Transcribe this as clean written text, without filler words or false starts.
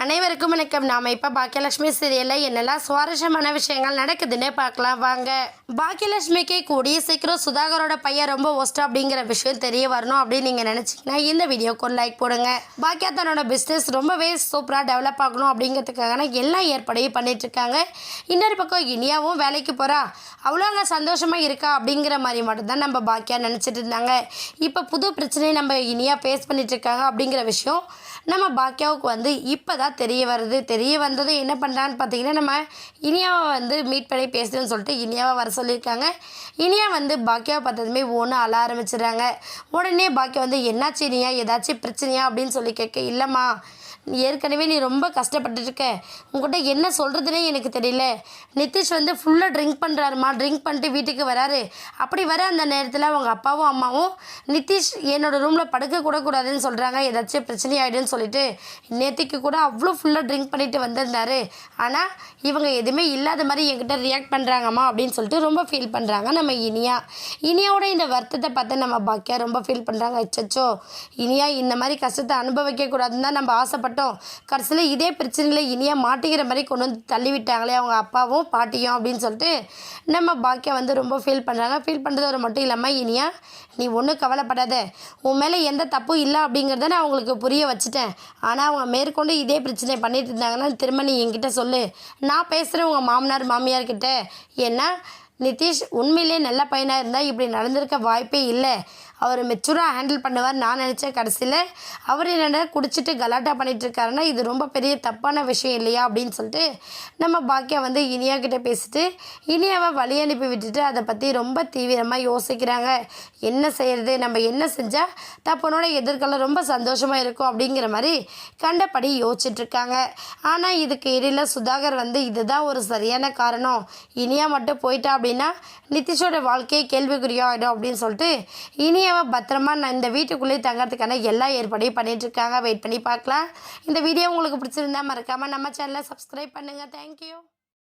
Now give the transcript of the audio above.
அனைவருக்கும் வணக்கம். நாம் இப்போ பாக்கியலட்சுமி சீரியலில் என்னெல்லாம் சுவாரஸ்யமான விஷயங்கள் நடக்குதுன்னு பார்க்கலாம் வாங்க. பாக்கியலட்சுமிக்கு கூடிய சீக்கிரம் சுதாகரோட பையன் ரொம்ப ஒஸ்ட் அப்படிங்கிற விஷயம் தெரிய வரணும் அப்படின்னு நீங்கள் நினச்சிங்கன்னா இந்த வீடியோக்கு ஒரு லைக் போடுங்க. பாக்கியா தன்னோட பிஸ்னஸ் ரொம்பவே சூப்பராக டெவலப் ஆகணும் அப்படிங்கிறதுக்காக எல்லா ஏற்பாடையும் பண்ணிகிட்ருக்காங்க. இன்னொரு பக்கம் இனியாவும் வேலைக்கு போகிறா, அவ்வளோ அங்கே சந்தோஷமாக இருக்கா அப்படிங்கிற மாதிரி மட்டும்தான் நம்ம பாக்கியா நினச்சிட்டு இருந்தாங்க. இப்போ புது பிரச்சனையை நம்ம இனியா ஃபேஸ் பண்ணிகிட்ருக்காங்க அப்படிங்கிற விஷயம் நம்ம பாக்கியாவுக்கு இப்போ தான் தெரிய வந்தது என்ன பண்ணுறான்னு பார்த்தீங்கன்னா, நம்ம இனியாவை மீட் பண்ணி பேசுகிறேன்னு சொல்லிட்டு இனியாவை வர சொல்லியிருக்காங்க. இனியா பாக்கியாவை பார்த்ததுமே ஒன்று அழ ஆரம்பிச்சிடுறாங்க. உடனே பாக்கியா என்னாச்சு இனியா, ஏதாச்சும் பிரச்சனையா அப்படின்னு சொல்லி கேட்க, இல்லைம்மா ஏற்கனவே நீ ரொம்ப கஷ்டப்பட்டுருக்க, உங்கள்கிட்ட என்ன சொல்கிறதுனே எனக்கு தெரியல. நிதிஷ் ஃபுல்லாக ட்ரிங்க் பண்ணுறாருமா, ட்ரிங்க் பண்ணிட்டு வீட்டுக்கு வராரு. அப்படி வர அந்த நேரத்தில் அவங்க அப்பாவும் அம்மாவும் நிதிஷ் என்னோடய ரூமில் படுக்கக்கூடாதுன்னு சொல்கிறாங்க, ஏதாச்சும் பிரச்சனை ஆகிடுன்னு சொல்லிட்டு நேற்றுக்கு கூட அவ்வளோ ஃபுல்லாக ட்ரிங்க் பண்ணிட்டு வந்திருந்தாரு. ஆனால் இவங்க எதுவுமே இல்லாத மாதிரி என்கிட்ட ரியாக்ட் பண்ணுறாங்கம்மா அப்படின்னு சொல்லிட்டு ரொம்ப ஃபீல் பண்ணுறாங்க நம்ம இனியாவோட இந்த வருத்தத்தை பார்த்து நம்ம பாக்கியா ரொம்ப ஃபீல் பண்ணுறாங்க. அச்சோ, இனியா இந்த மாதிரி கஷ்டத்தை அனுபவிக்கக்கூடாதுன்னு தான் நம்ம ஆசைப்பட்டோம். கடைசியில் இதே பிரச்சனையில் இனியா மாட்டிக்கிற மாதிரி கொண்டு தள்ளிவிட்டாங்களே அவங்க அப்பாவும் பாட்டியும் அப்படின்னு சொல்லிட்டு நம்ம பாக்கியா ரொம்ப ஃபீல் பண்ணுறாங்க. ஃபீல் பண்ணுறதோட மட்டும் இல்லாமல் இனியா நீ ஒன்றும் கவலைப்படாத, உன் மேலே எந்த தப்பும் இல்லை அப்படிங்கிறத நான் அவங்களுக்கு புரிய வச்சுட்டேன். ஆனால் அவங்க மேற்கொண்டு இதே பிரச்சனை பண்ணிட்டு இருந்தாங்கன்னா திரும்ப நீ என்கிட்ட சொல்லு, நான் பேசுகிறேன் உங்கள் மாமனார் மாமியார்கிட்ட. ஏன்னா நிதிஷ் உண்மையிலே நல்ல பையனாக இருந்தால் இப்படி நடந்திருக்க வாய்ப்பே இல்லை. அவர் மெச்சூராக ஹேண்டில் பண்ணுவார் நான் நினச்சேன். கடைசியில் அவர் என்னென்ன குடிச்சிட்டு கலாட்டா பண்ணிகிட்டு இருக்காருன்னா இது ரொம்ப பெரிய தப்பான விஷயம் இல்லையா அப்படின்னு சொல்லிட்டு நம்ம பாக்கியா இனியா கிட்டே பேசிட்டு இனியாவை வழி அனுப்பி விட்டுட்டு அதை பற்றி ரொம்ப தீவிரமாக யோசிக்கிறாங்க. என்ன செய்கிறது, நம்ம என்ன செஞ்சால் தப்பனோட எதிர்காலம் ரொம்ப சந்தோஷமாக இருக்கும் அப்படிங்கிற மாதிரி கண்டபடி யோசிச்சுட்ருக்காங்க. ஆனால் இதுக்கு இடையில் சுதாகர் இதுதான் ஒரு சரியான காரணம், இனியா மட்டும் போயிட்டா அப்படின்னா நிதிஷோட வாழ்க்கையை கேள்விக்குறியாகிடும் அப்படின்னு சொல்லிட்டு இனியாவை பத்திரமா நான் இந்த வீட்டுக்குள்ளேயே தங்கறதுக்கான எல்லா ஏற்பாடையும் பண்ணிகிட்ருக்காங்க. வெயிட் பண்ணி பார்க்கலாம். இந்த வீடியோ உங்களுக்கு பிடிச்சிருந்தா மறக்காமல் நம்ம சேனலை சப்ஸ்கிரைப் பண்ணுங்கள். தேங்க்யூ.